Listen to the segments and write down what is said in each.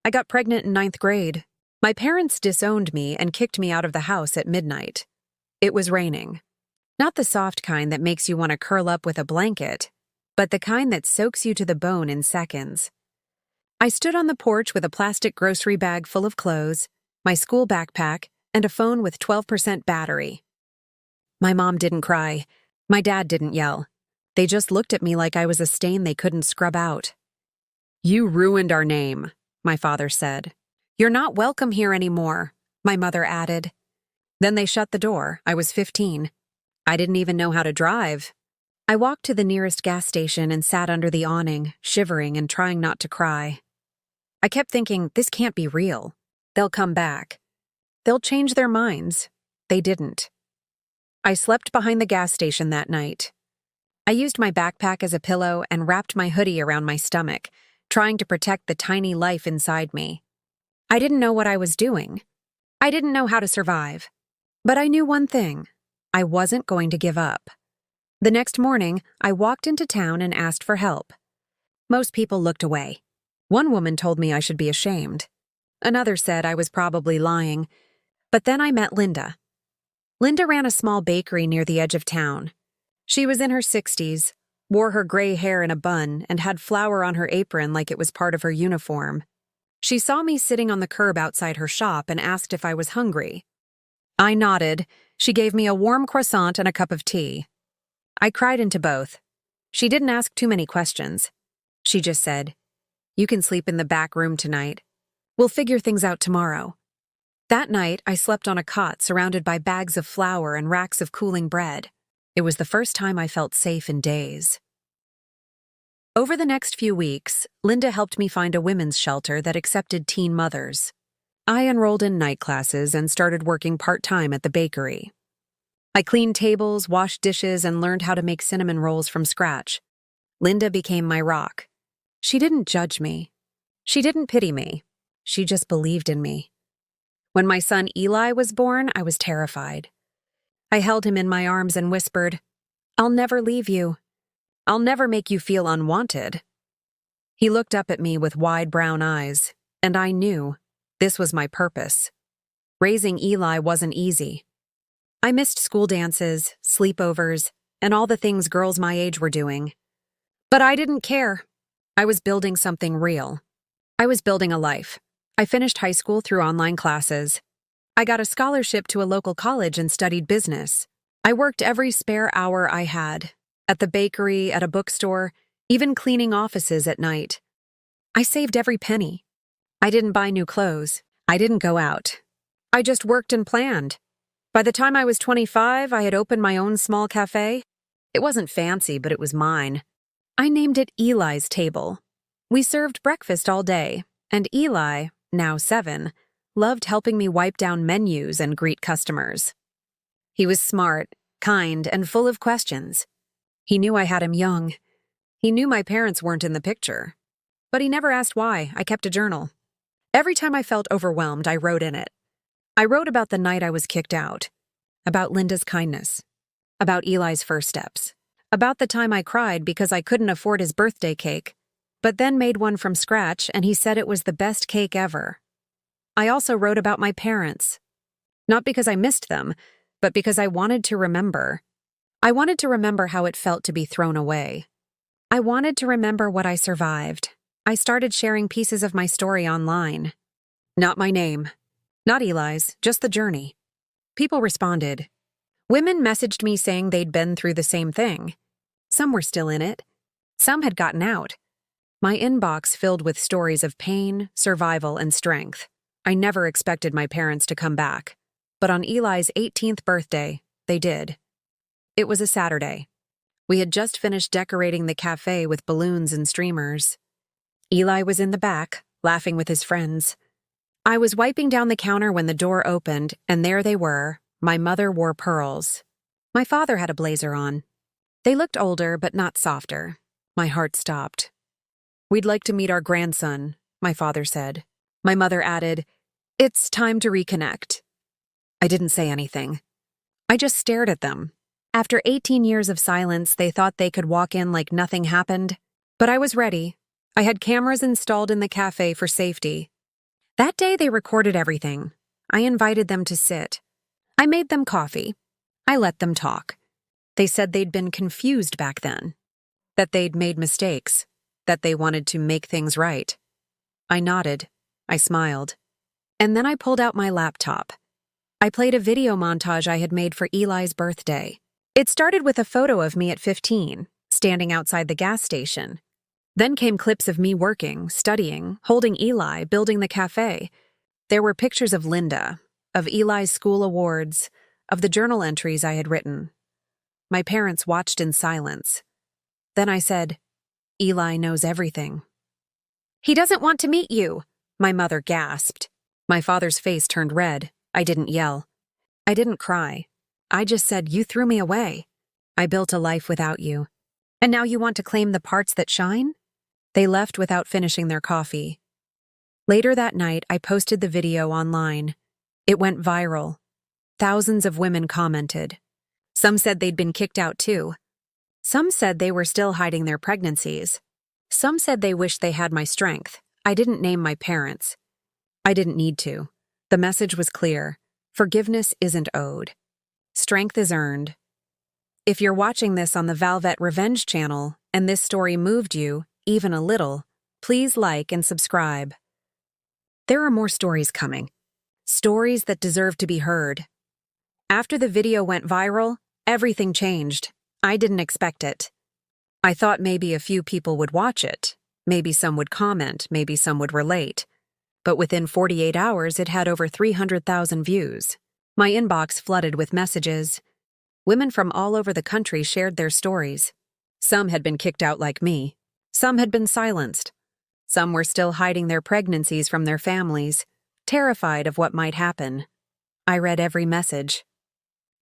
I got pregnant in ninth grade. My parents disowned me and kicked me out of the house at midnight. It was raining. Not the soft kind that makes you want to curl up with a blanket, but the kind that soaks you to the bone in seconds. I stood on the porch with a plastic grocery bag full of clothes, my school backpack, and a phone with 12% battery. My mom didn't cry. My dad didn't yell. They just looked at me like I was a stain they couldn't scrub out. "You ruined our name," my father said. "You're not welcome here anymore," my mother added. Then they shut the door. I was 15. I didn't even know how to drive. I walked to the nearest gas station and sat under the awning, shivering and trying not to cry. I kept thinking, this can't be real. They'll come back. They'll change their minds. They didn't. I slept behind the gas station that night. I used my backpack as a pillow and wrapped my hoodie around my stomach, trying to protect the tiny life inside me. I didn't know what I was doing. I didn't know how to survive. But I knew one thing. I wasn't going to give up. The next morning, I walked into town and asked for help. Most people looked away. One woman told me I should be ashamed. Another said I was probably lying. But then I met Linda. Linda ran a small bakery near the edge of town. She was in her 60s, wore her gray hair in a bun, and had flour on her apron like it was part of her uniform. She saw me sitting on the curb outside her shop and asked if I was hungry. I nodded. She gave me a warm croissant and a cup of tea. I cried into both. She didn't ask too many questions. She just said, "You can sleep in the back room tonight. We'll figure things out tomorrow." That night, I slept on a cot surrounded by bags of flour and racks of cooling bread. It was the first time I felt safe in days. Over the next few weeks, Linda helped me find a women's shelter that accepted teen mothers. I enrolled in night classes and started working part-time at the bakery. I cleaned tables, washed dishes, and learned how to make cinnamon rolls from scratch. Linda became my rock. She didn't judge me. She didn't pity me. She just believed in me. When my son Eli was born, I was terrified. I held him in my arms and whispered, "I'll never leave you. I'll never make you feel unwanted." He looked up at me with wide brown eyes, and I knew this was my purpose. Raising Eli wasn't easy. I missed school dances, sleepovers, and all the things girls my age were doing. But I didn't care. I was building something real. I was building a life. I finished high school through online classes. I got a scholarship to a local college and studied business. I worked every spare hour I had, at the bakery, at a bookstore, even cleaning offices at night. I saved every penny. I didn't buy new clothes. I didn't go out. I just worked and planned. By the time I was 25, I had opened my own small cafe. It wasn't fancy, but it was mine. I named it Eli's Table. We served breakfast all day, and Eli, now 7, loved helping me wipe down menus and greet customers. He was smart, kind, and full of questions. He knew I had him young. He knew my parents weren't in the picture. But he never asked why. I kept a journal. Every time I felt overwhelmed, I wrote in it. I wrote about the night I was kicked out, about Linda's kindness, about Eli's first steps, about the time I cried because I couldn't afford his birthday cake, but then made one from scratch and he said it was the best cake ever. I also wrote about my parents, not because I missed them, but because I wanted to remember. I wanted to remember how it felt to be thrown away. I wanted to remember what I survived. I started sharing pieces of my story online. Not my name. Not Eli's, just the journey. People responded. Women messaged me saying they'd been through the same thing. Some were still in it. Some had gotten out. My inbox filled with stories of pain, survival, and strength. I never expected my parents to come back. But on Eli's 18th birthday, they did. It was a Saturday. We had just finished decorating the cafe with balloons and streamers. Eli was in the back, laughing with his friends. I was wiping down the counter when the door opened, and there they were. My mother wore pearls. My father had a blazer on. They looked older, but not softer. My heart stopped. "We'd like to meet our grandson," my father said. My mother added, "It's time to reconnect." I didn't say anything. I just stared at them. After 18 years of silence, they thought they could walk in like nothing happened. But I was ready. I had cameras installed in the cafe for safety. That day they recorded everything. I invited them to sit. I made them coffee. I let them talk. They said they'd been confused back then, that they'd made mistakes, that they wanted to make things right. I nodded. I smiled. And then I pulled out my laptop. I played a video montage I had made for Eli's birthday. It started with a photo of me at 15, standing outside the gas station. Then came clips of me working, studying, holding Eli, building the cafe. There were pictures of Linda, of Eli's school awards, of the journal entries I had written. My parents watched in silence. Then I said, "Eli knows everything." "He doesn't want to meet you," my mother gasped. My father's face turned red. I didn't yell. I didn't cry. I just said, "You threw me away. I built a life without you. And now you want to claim the parts that shine?" They left without finishing their coffee. Later that night, I posted the video online. It went viral. Thousands of women commented. Some said they'd been kicked out too. Some said they were still hiding their pregnancies. Some said they wished they had my strength. I didn't name my parents. I didn't need to. The message was clear. Forgiveness isn't owed. Strength is earned. If you're watching this on the Valvet Revenge channel and this story moved you, even a little, please like and subscribe. There are more stories coming. Stories that deserve to be heard. After the video went viral, everything changed. I didn't expect it. I thought maybe a few people would watch it. Maybe some would comment, maybe some would relate. But within 48 hours, it had over 300,000 views. My inbox flooded with messages. Women from all over the country shared their stories. Some had been kicked out like me. Some had been silenced. Some were still hiding their pregnancies from their families, terrified of what might happen. I read every message.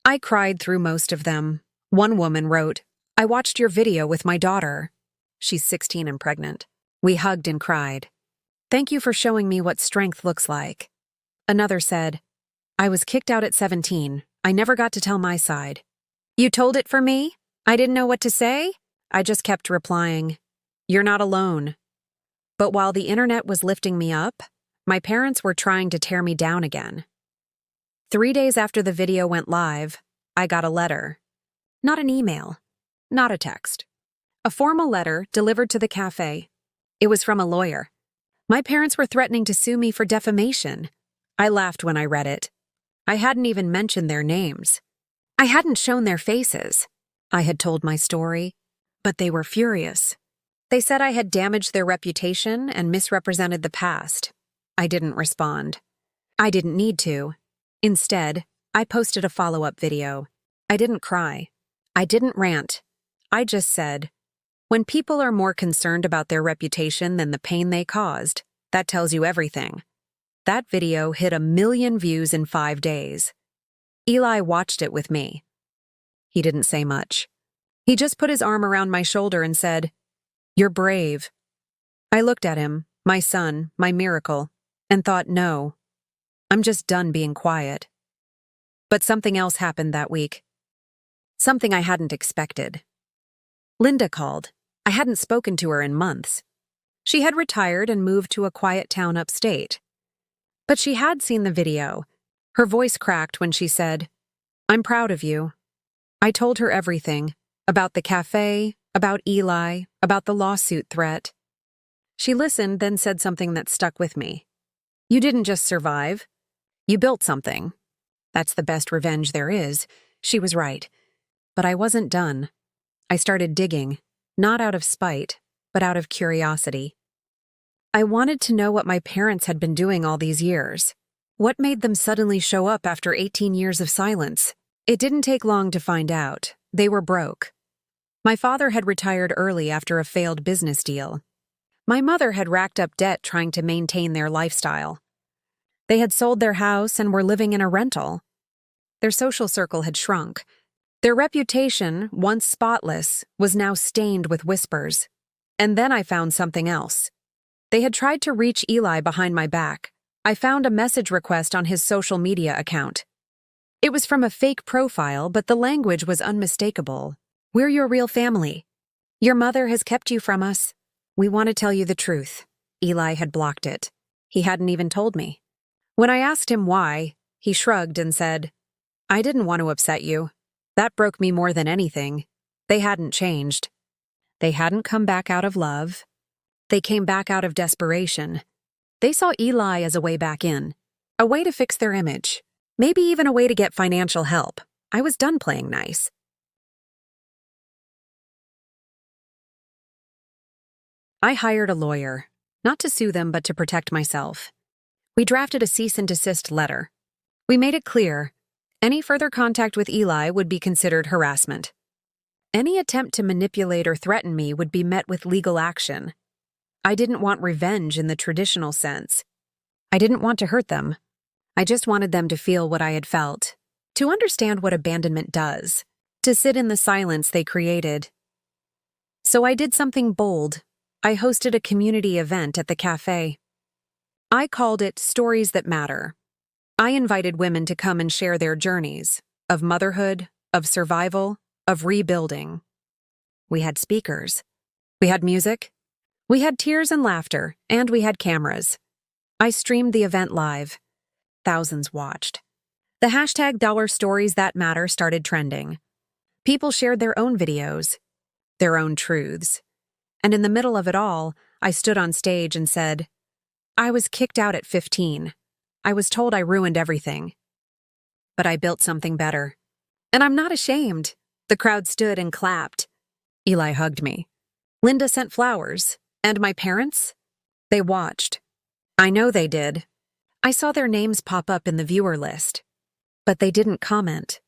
I cried through most of them. One woman wrote, "I watched your video with my daughter." She's 16 and pregnant. We hugged and cried. "Thank you for showing me what strength looks like." Another said, "I was kicked out at 17. I never got to tell my side." "You told it for me? I didn't know what to say?" I just kept replying, "You're not alone." But while the internet was lifting me up, my parents were trying to tear me down again. 3 days after the video went live, I got a letter. Not an email, not a text. A formal letter delivered to the cafe. It was from a lawyer. My parents were threatening to sue me for defamation. I laughed when I read it. I hadn't even mentioned their names. I hadn't shown their faces. I had told my story, but they were furious. They said I had damaged their reputation and misrepresented the past. I didn't respond. I didn't need to. Instead, I posted a follow-up video. I didn't cry. I didn't rant. I just said, when people are more concerned about their reputation than the pain they caused, that tells you everything. That video hit 1 million views in 5 days. Eli watched it with me. He didn't say much. He just put his arm around my shoulder and said, "You're brave." I looked at him, my son, my miracle, and thought, no, I'm just done being quiet. But something else happened that week. Something I hadn't expected. Linda called. I hadn't spoken to her in months. She had retired and moved to a quiet town upstate. But she had seen the video. Her voice cracked when she said, "I'm proud of you." I told her everything, about the cafe, about Eli, about the lawsuit threat. She listened, then said something that stuck with me. "You didn't just survive. You built something. That's the best revenge there is." She was right. But I wasn't done. I started digging, not out of spite, but out of curiosity. I wanted to know what my parents had been doing all these years. What made them suddenly show up after 18 years of silence? It didn't take long to find out. They were broke. My father had retired early after a failed business deal. My mother had racked up debt trying to maintain their lifestyle. They had sold their house and were living in a rental. Their social circle had shrunk. Their reputation, once spotless, was now stained with whispers. And then I found something else. They had tried to reach Eli behind my back. I found a message request on his social media account. It was from a fake profile, but the language was unmistakable. "We're your real family. Your mother has kept you from us. We want to tell you the truth." Eli had blocked it. He hadn't even told me. When I asked him why, he shrugged and said, "I didn't want to upset you. That broke me more than anything. They hadn't changed. They hadn't come back out of love. They came back out of desperation. They saw Eli as a way back in, a way to fix their image, maybe even a way to get financial help. I was done playing nice." I hired a lawyer, not to sue them but to protect myself. We drafted a cease and desist letter. We made it clear any further contact with Eli would be considered harassment. Any attempt to manipulate or threaten me would be met with legal action. I didn't want revenge in the traditional sense. I didn't want to hurt them. I just wanted them to feel what I had felt, to understand what abandonment does, to sit in the silence they created. So I did something bold. I hosted a community event at the cafe. I called it Stories That Matter. I invited women to come and share their journeys of motherhood, of survival, of rebuilding. We had speakers. We had music. We had tears and laughter, and we had cameras. I streamed the event live. Thousands watched. The hashtag #StoriesThatMatter started trending. People shared their own videos, their own truths. And in the middle of it all, I stood on stage and said, "I was kicked out at 15. I was told I ruined everything. But I built something better. And I'm not ashamed." The crowd stood and clapped. Eli hugged me. Linda sent flowers. And my parents? They watched. I know they did. I saw their names pop up in the viewer list. But they didn't comment.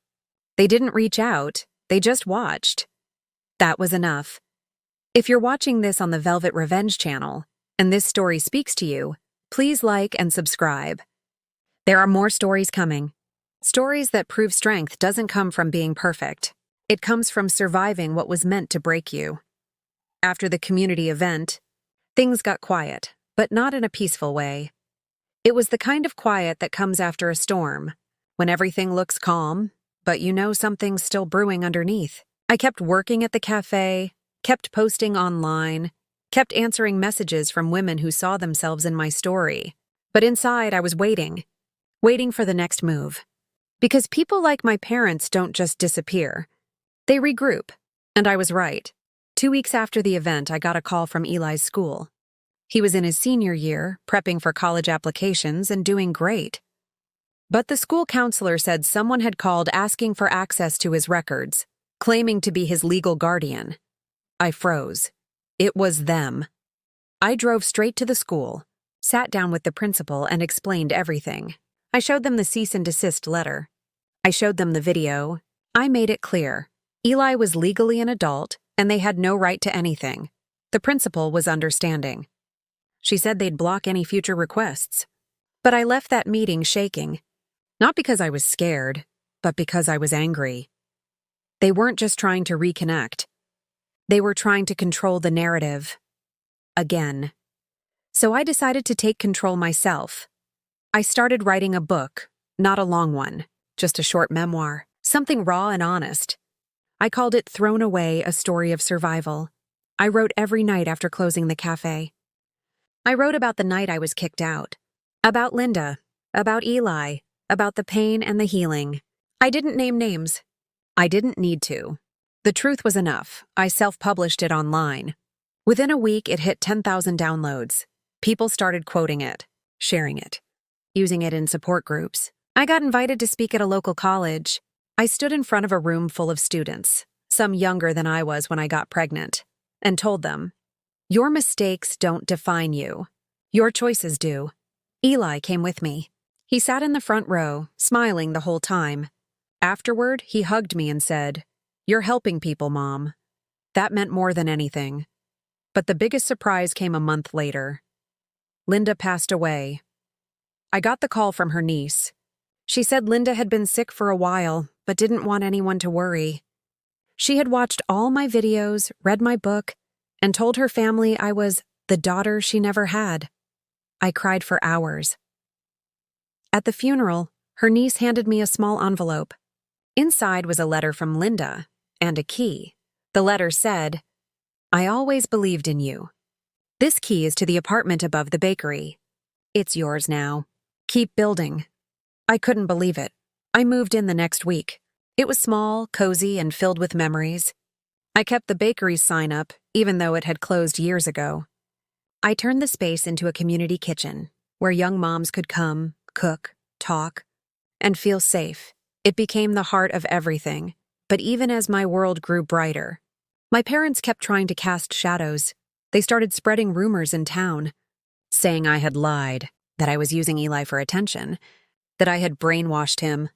They didn't reach out. They just watched. That was enough. If you're watching this on the Valvet Revenge channel, and this story speaks to you, please like and subscribe. There are more stories coming. Stories that prove strength doesn't come from being perfect. It comes from surviving what was meant to break you. After the community event, things got quiet, but not in a peaceful way. It was the kind of quiet that comes after a storm, when everything looks calm, but you know something's still brewing underneath. I kept working at the cafe, kept posting online, kept answering messages from women who saw themselves in my story. But inside, I was waiting for the next move. Because people like my parents don't just disappear. They regroup. And I was right. 2 weeks after the event, I got a call from Eli's school. He was in his senior year, prepping for college applications and doing great. But the school counselor said someone had called asking for access to his records, claiming to be his legal guardian. I froze. It was them. I drove straight to the school, sat down with the principal, and explained everything. I showed them the cease and desist letter. I showed them the video. I made it clear. Eli was legally an adult, and they had no right to anything. The principal was understanding. She said they'd block any future requests. But I left that meeting shaking. Not because I was scared, but because I was angry. They weren't just trying to reconnect. They were trying to control the narrative. Again. So I decided to take control myself. I started writing a book, not a long one, just a short memoir, something raw and honest. I called it Thrown Away, A Story of Survival. I wrote every night after closing the cafe. I wrote about the night I was kicked out, about Linda, about Eli, about the pain and the healing. I didn't name names. I didn't need to. The truth was enough. I self-published it online. Within a week, it hit 10,000 downloads. People started quoting it, sharing it, using it in support groups. I got invited to speak at a local college. I stood in front of a room full of students, some younger than I was when I got pregnant, and told them, "Your mistakes don't define you. Your choices do." Eli came with me. He sat in the front row, smiling the whole time. Afterward, he hugged me and said, "You're helping people, Mom." That meant more than anything. But the biggest surprise came a month later. Linda passed away. I got the call from her niece. She said Linda had been sick for a while, but didn't want anyone to worry. She had watched all my videos, read my book, and told her family I was the daughter she never had. I cried for hours. At the funeral, her niece handed me a small envelope. Inside was a letter from Linda and a key. The letter said, "I always believed in you. This key is to the apartment above the bakery. It's yours now. Keep building. I couldn't believe it. I moved in the next week. It was small, cozy, and filled with memories. I kept the bakery's sign up, even though it had closed years ago. I turned the space into a community kitchen, where young moms could come, cook, talk, and feel safe. It became the heart of everything. But even as my world grew brighter, my parents kept trying to cast shadows. They started spreading rumors in town, saying I had lied, that I was using Eli for attention, that I had brainwashed him.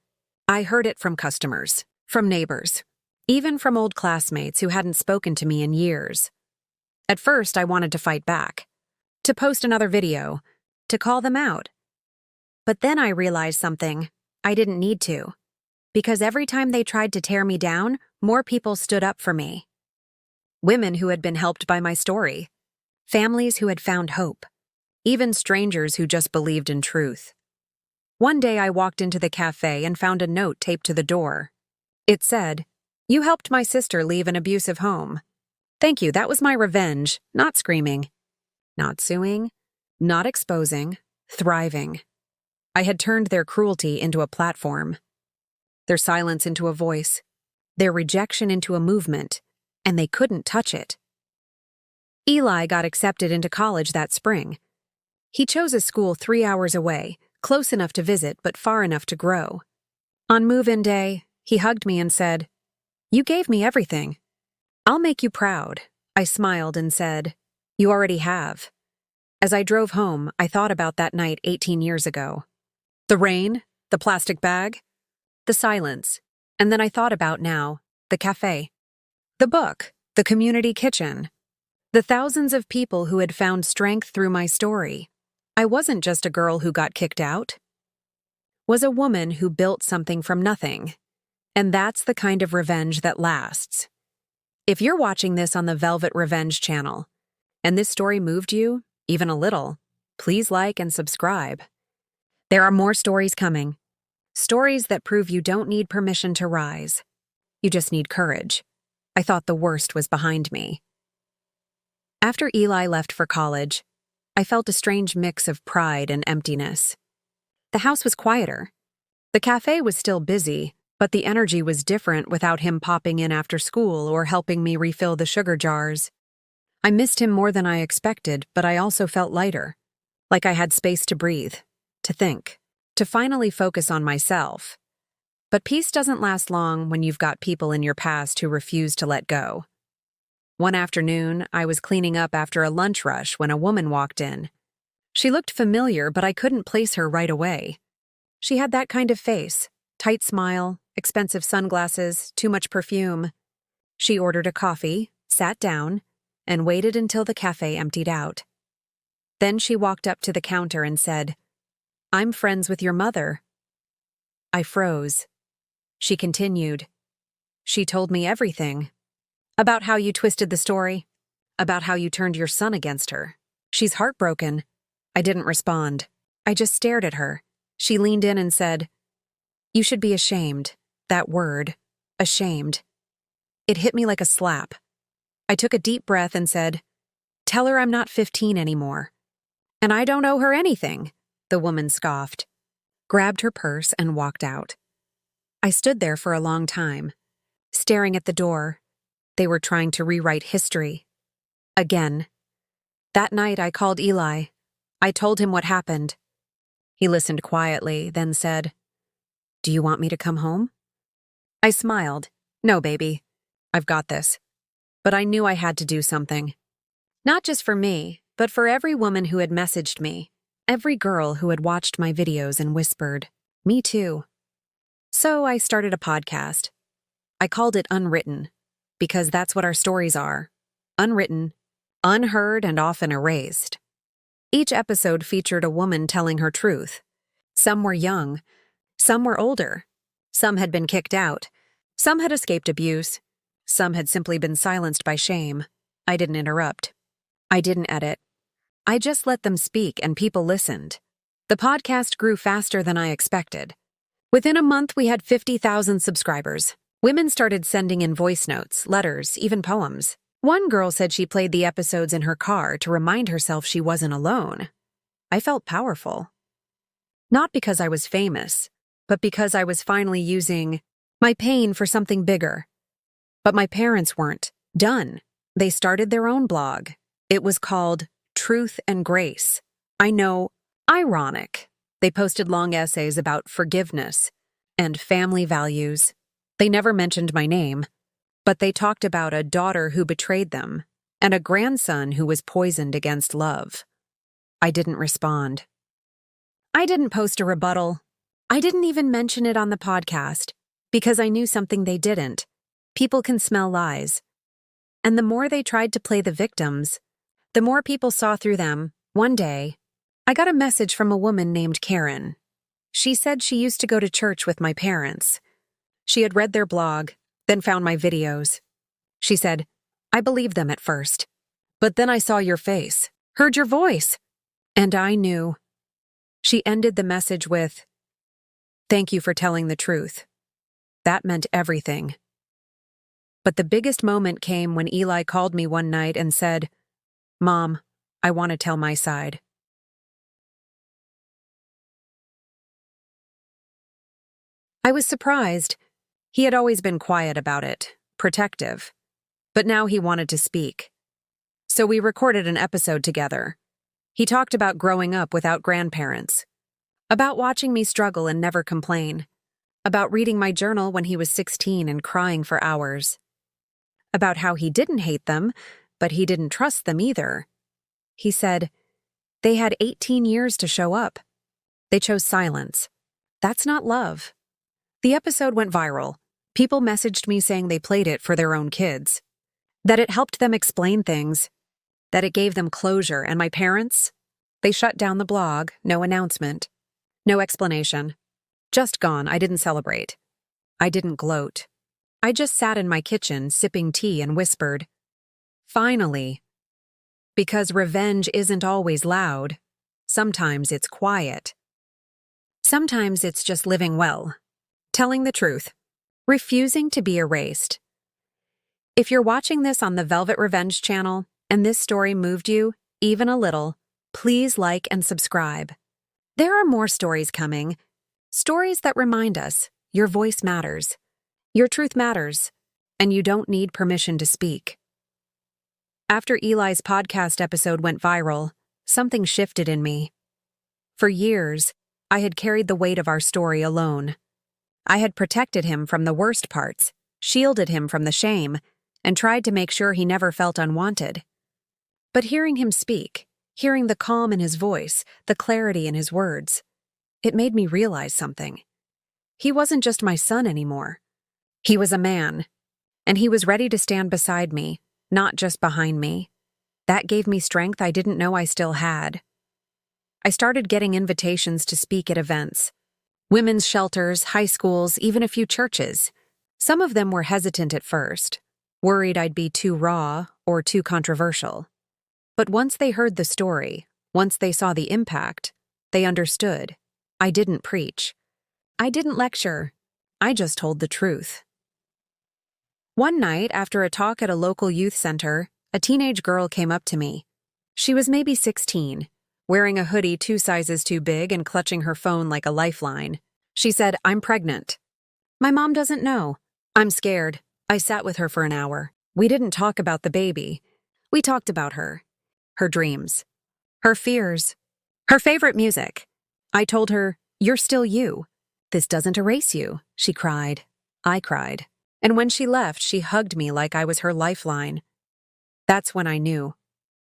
I heard it from customers, from neighbors, even from old classmates who hadn't spoken to me in years. At first, I wanted to fight back, to post another video, to call them out. But then I realized something. I didn't need to. Because every time they tried to tear me down, more people stood up for me. Women who had been helped by my story. Families who had found hope. Even strangers who just believed in truth. One day I walked into the cafe and found a note taped to the door. It said, "You helped my sister leave an abusive home. Thank you, that was my revenge, not screaming. Not suing, not exposing, thriving. I had turned their cruelty into a platform. Their silence into a voice, their rejection into a movement, and they couldn't touch it." Eli got accepted into college that spring. He chose a school 3 hours away, close enough to visit but far enough to grow. On move-in day, he hugged me and said, "You gave me everything. I'll make you proud." I smiled and said, "You already have." As I drove home, I thought about that night 18 years ago. The rain, the plastic bag, the silence, and then I thought about now, the cafe, the book, the community kitchen, the thousands of people who had found strength through my story. I wasn't just a girl who got kicked out. Was a woman who built something from nothing. And that's the kind of revenge that lasts. If you're watching this on the Valvet Revenge channel, and this story moved you, even a little, please like and subscribe. There are more stories coming. Stories that prove you don't need permission to rise. You just need courage. I thought the worst was behind me. After Eli left for college, I felt a strange mix of pride and emptiness. The house was quieter. The cafe was still busy, but the energy was different without him popping in after school or helping me refill the sugar jars. I missed him more than I expected, but I also felt lighter, like I had space to breathe, to think, to finally focus on myself. But peace doesn't last long when you've got people in your past who refuse to let go. One afternoon, I was cleaning up after a lunch rush when a woman walked in. She looked familiar, but I couldn't place her right away. She had that kind of face, tight smile, expensive sunglasses, too much perfume. She ordered a coffee, sat down, and waited until the cafe emptied out. Then she walked up to the counter and said, "I'm friends with your mother." I froze. She continued. "She told me everything. About how you twisted the story. About how you turned your son against her. She's heartbroken." I didn't respond. I just stared at her. She leaned in and said, "You should be ashamed. That word, ashamed." It hit me like a slap. I took a deep breath and said, "Tell her I'm not 15 anymore." "And I don't owe her anything," the woman scoffed, grabbed her purse and walked out. I stood there for a long time, staring at the door. They were trying to rewrite history. Again. That night I called Eli. I told him what happened. He listened quietly, then said, "Do you want me to come home?" I smiled. "No, baby. I've got this." But I knew I had to do something. Not just for me, but for every woman who had messaged me, every girl who had watched my videos and whispered, "Me too." So I started a podcast. I called it Unwritten, because that's what our stories are. Unwritten, unheard, and often erased. Each episode featured a woman telling her truth. Some were young, some were older, some had been kicked out, some had escaped abuse, some had simply been silenced by shame. I didn't interrupt. I didn't edit. I just let them speak and people listened. The podcast grew faster than I expected. Within a month, we had 50,000 subscribers. Women started sending in voice notes, letters, even poems. One girl said she played the episodes in her car to remind herself she wasn't alone. I felt powerful. Not because I was famous, but because I was finally using my pain for something bigger. But my parents weren't done. They started their own blog. It was called Truth and Grace. I know, ironic. They posted long essays about forgiveness and family values. They never mentioned my name, but they talked about a daughter who betrayed them and a grandson who was poisoned against love. I didn't respond. I didn't post a rebuttal. I didn't even mention it on the podcast because I knew something they didn't. People can smell lies. And the more they tried to play the victims, the more people saw through them. One day, I got a message from a woman named Karen. She said she used to go to church with my parents. She had read their blog, then found my videos. She said, I believed them at first, but then I saw your face, heard your voice, and I knew. She ended the message with, "Thank you for telling the truth." That meant everything. But the biggest moment came when Eli called me one night and said, "Mom, I want to tell my side." I was surprised. He had always been quiet about it, protective. But now he wanted to speak. So we recorded an episode together. He talked about growing up without grandparents, about watching me struggle and never complain, about reading my journal when he was 16 and crying for hours, about how he didn't hate them, but he didn't trust them either. He said, they had 18 years to show up. They chose silence. That's not love. The episode went viral. People messaged me saying they played it for their own kids, that it helped them explain things, that it gave them closure, and my parents, they shut down the blog, no announcement, no explanation. Just gone. I didn't celebrate. I didn't gloat. I just sat in my kitchen sipping tea and whispered, finally. Because revenge isn't always loud. Sometimes it's quiet. Sometimes it's just living well, telling the truth, refusing to be erased. If you're watching this on the Valvet Revenge channel and this story moved you, even a little, please like and subscribe. There are more stories coming. Stories that remind us your voice matters, your truth matters, and you don't need permission to speak. After Eli's podcast episode went viral, something shifted in me. For years, I had carried the weight of our story alone. I had protected him from the worst parts, shielded him from the shame, and tried to make sure he never felt unwanted. But hearing him speak, hearing the calm in his voice, the clarity in his words, it made me realize something. He wasn't just my son anymore. He was a man, and he was ready to stand beside me, not just behind me. That gave me strength I didn't know I still had. I started getting invitations to speak at events, women's shelters, high schools, even a few churches. Some of them were hesitant at first, worried I'd be too raw or too controversial. But once they heard the story, once they saw the impact, they understood. I didn't preach. I didn't lecture. I just told the truth. One night, after a talk at a local youth center, a teenage girl came up to me. She was maybe 16, wearing a hoodie 2 sizes too big and clutching her phone like a lifeline. She said, "I'm pregnant. My mom doesn't know. I'm scared." I sat with her for an hour. We didn't talk about the baby. We talked about her dreams, her fears, her favorite music. I told her, "You're still you. This doesn't erase you," she cried. I cried. And when she left, she hugged me like I was her lifeline. That's when I knew.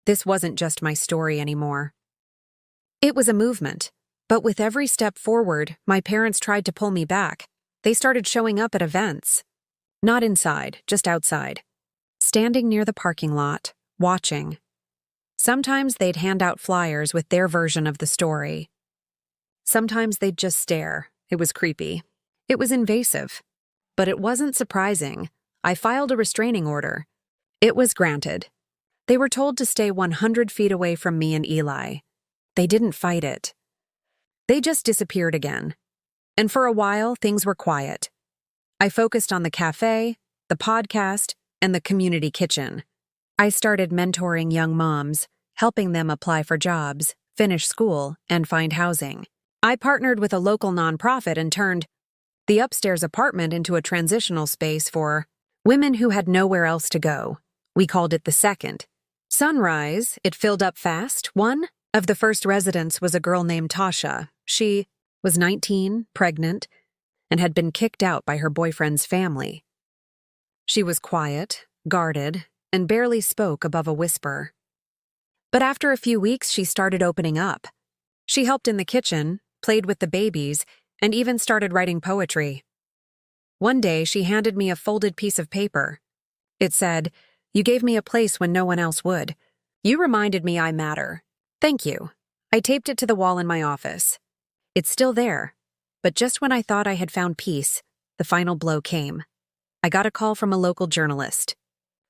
This wasn't just my story anymore. It was a movement, but with every step forward, my parents tried to pull me back. They started showing up at events. Not inside, just outside. Standing near the parking lot, watching. Sometimes they'd hand out flyers with their version of the story. Sometimes they'd just stare. It was creepy. It was invasive. But it wasn't surprising. I filed a restraining order. It was granted. They were told to stay 100 feet away from me and Eli. They didn't fight it. They just disappeared again. And for a while, things were quiet. I focused on the cafe, the podcast, and the community kitchen. I started mentoring young moms, helping them apply for jobs, finish school, and find housing. I partnered with a local nonprofit and turned the upstairs apartment into a transitional space for women who had nowhere else to go. We called it the second. Sunrise, it filled up fast. One of the first residents was a girl named Tasha. She was 19, pregnant, and had been kicked out by her boyfriend's family. She was quiet, guarded, and barely spoke above a whisper. But after a few weeks, she started opening up. She helped in the kitchen, played with the babies, and even started writing poetry. One day, she handed me a folded piece of paper. It said, "You gave me a place when no one else would. You reminded me I matter. Thank you." I taped it to the wall in my office. It's still there, but just when I thought I had found peace, the final blow came. I got a call from a local journalist.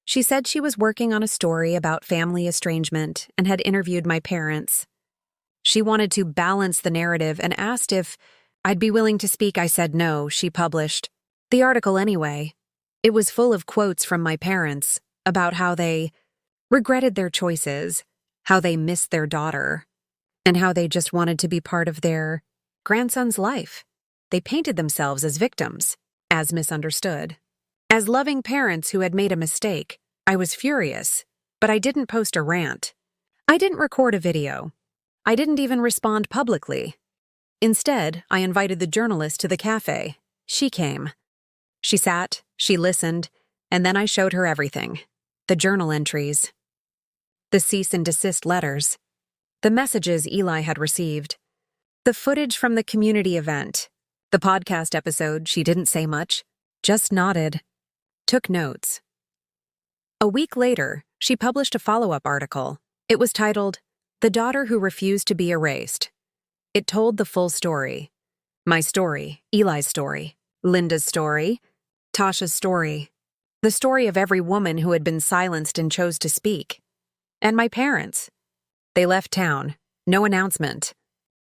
She said she was working on a story about family estrangement and had interviewed my parents. She wanted to balance the narrative and asked if I'd be willing to speak. I said no. She published the article anyway. It was full of quotes from my parents about how they regretted their choices, how they missed their daughter, and how they just wanted to be part of their grandson's life. They painted themselves as victims, as misunderstood. As loving parents who had made a mistake, I was furious, but I didn't post a rant. I didn't record a video. I didn't even respond publicly. Instead, I invited the journalist to the cafe. She came. She sat, she listened, and then I showed her everything. The journal entries, the cease and desist letters, the messages Eli had received, the footage from the community event, the podcast episode. She didn't say much, just nodded, took notes. A week later, she published a follow-up article. It was titled, "The Daughter Who Refused to Be Erased." It told the full story. My story, Eli's story, Linda's story, Tasha's story, the story of every woman who had been silenced and chose to speak. And my parents. They left town. No announcement.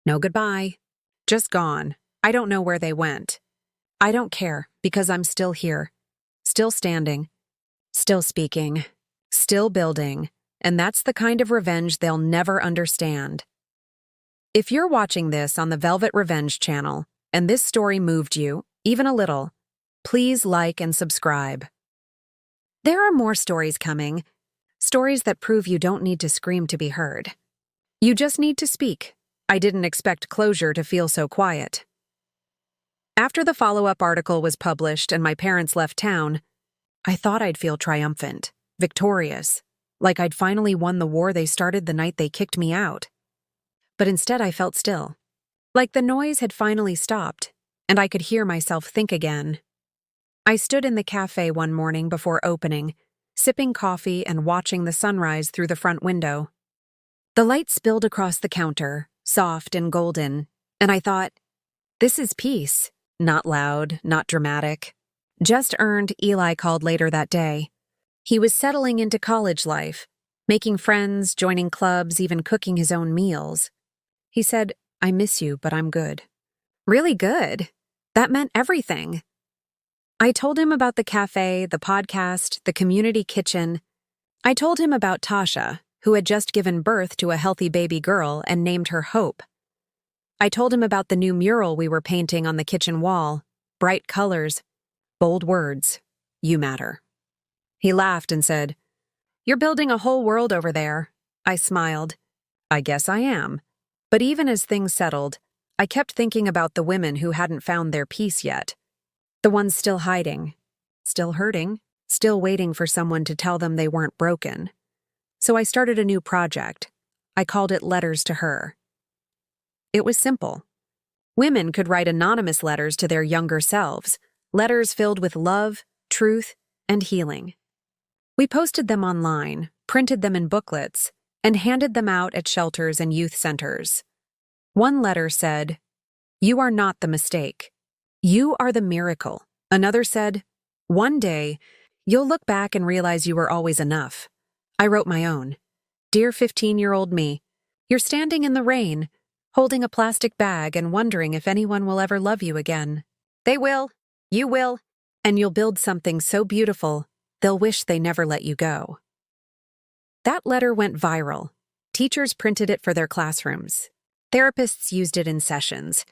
No goodbye. Just gone. I don't know where they went. I don't care, because I'm still here. Still standing. Still speaking. Still building. And that's the kind of revenge they'll never understand. If you're watching this on the Valvet Revenge channel, and this story moved you, even a little, please like and subscribe. There are more stories coming. Stories that prove you don't need to scream to be heard. You just need to speak. I didn't expect closure to feel so quiet. After the follow-up article was published and my parents left town, I thought I'd feel triumphant, victorious, like I'd finally won the war they started the night they kicked me out. But instead I felt still, like the noise had finally stopped, and I could hear myself think again. I stood in the cafe one morning before opening, sipping coffee and watching the sunrise through the front window. The light spilled across the counter, soft and golden, and I thought, this is peace. Not loud, not dramatic. Just earned. Eli called later that day. He was settling into college life, making friends, joining clubs, even cooking his own meals. He said, "I miss you, but I'm good." Really good? That meant everything. I told him about the cafe, the podcast, the community kitchen. I told him about Tasha, who had just given birth to a healthy baby girl and named her Hope. I told him about the new mural we were painting on the kitchen wall. Bright colors, bold words. You matter. He laughed and said, "You're building a whole world over there." I smiled. I guess I am. But even as things settled, I kept thinking about the women who hadn't found their peace yet. The ones still hiding, still hurting, still waiting for someone to tell them they weren't broken. So I started a new project. I called it Letters to Her. It was simple. Women could write anonymous letters to their younger selves, letters filled with love, truth, and healing. We posted them online, printed them in booklets, and handed them out at shelters and youth centers. One letter said, "You are not the mistake. You are the miracle." Another said, "One day, you'll look back and realize you were always enough." I wrote my own. "Dear 15-year-old me, you're standing in the rain, holding a plastic bag and wondering if anyone will ever love you again. They will, you will, and you'll build something so beautiful, they'll wish they never let you go." That letter went viral. Teachers printed it for their classrooms. Therapists used it in sessions.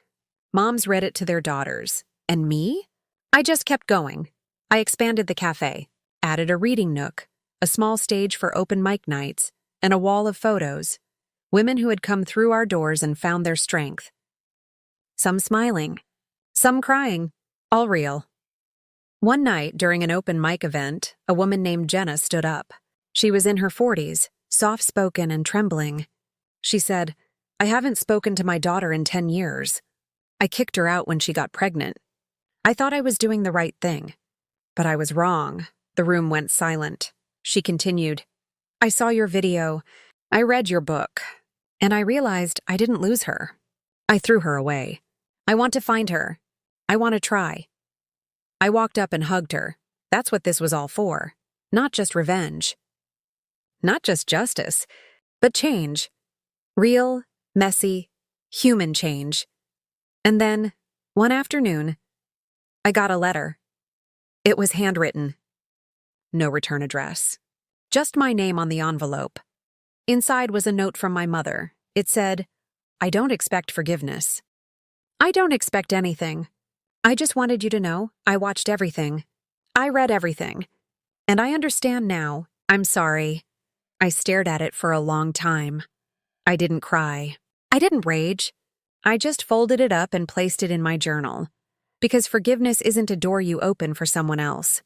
Moms read it to their daughters. And me? I just kept going. I expanded the cafe, added a reading nook, a small stage for open mic nights, and a wall of photos. Women who had come through our doors and found their strength. Some smiling, some crying, all real. One night, during an open mic event, a woman named Jenna stood up. She was in her 40s, soft-spoken and trembling. She said, "I haven't spoken to my daughter in 10 years. I kicked her out when she got pregnant. I thought I was doing the right thing. But I was wrong." The room went silent. She continued, "I saw your video. I read your book. And I realized I didn't lose her. I threw her away. I want to find her. I want to try." I walked up and hugged her. That's what this was all for. Not just revenge. Not just justice, but change. Real, messy, human change. And then, one afternoon, I got a letter. It was handwritten. No return address. Just my name on the envelope. Inside was a note from my mother. It said, "I don't expect forgiveness. I don't expect anything. I just wanted you to know I watched everything. I read everything. And I understand now. I'm sorry." I stared at it for a long time. I didn't cry. I didn't rage. I just folded it up and placed it in my journal. Because forgiveness isn't a door you open for someone else.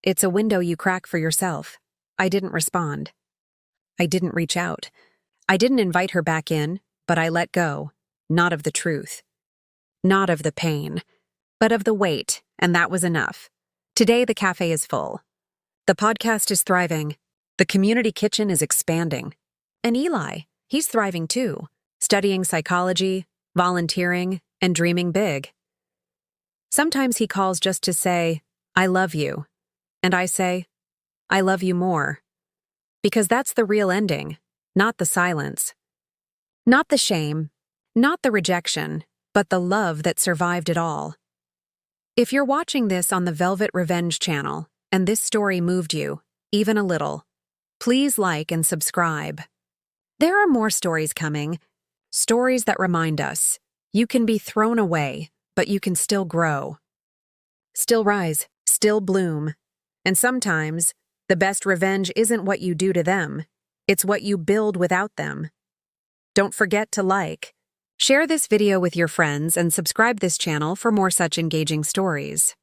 It's a window you crack for yourself. I didn't respond. I didn't reach out. I didn't invite her back in, but I let go. Not of the truth. Not of the pain. But of the weight, and that was enough. Today the cafe is full. The podcast is thriving. The community kitchen is expanding. And Eli, he's thriving too, studying psychology, volunteering, and dreaming big. Sometimes he calls just to say, "I love you." And I say, "I love you more." Because that's the real ending, not the silence. Not the shame, not the rejection, but the love that survived it all. If you're watching this on the Valvet Revenge channel, and this story moved you, even a little, please like and subscribe. There are more stories coming. Stories that remind us, you can be thrown away, but you can still grow. Still rise, still bloom. And sometimes, the best revenge isn't what you do to them, it's what you build without them. Don't forget to like, share this video with your friends, and subscribe this channel for more such engaging stories.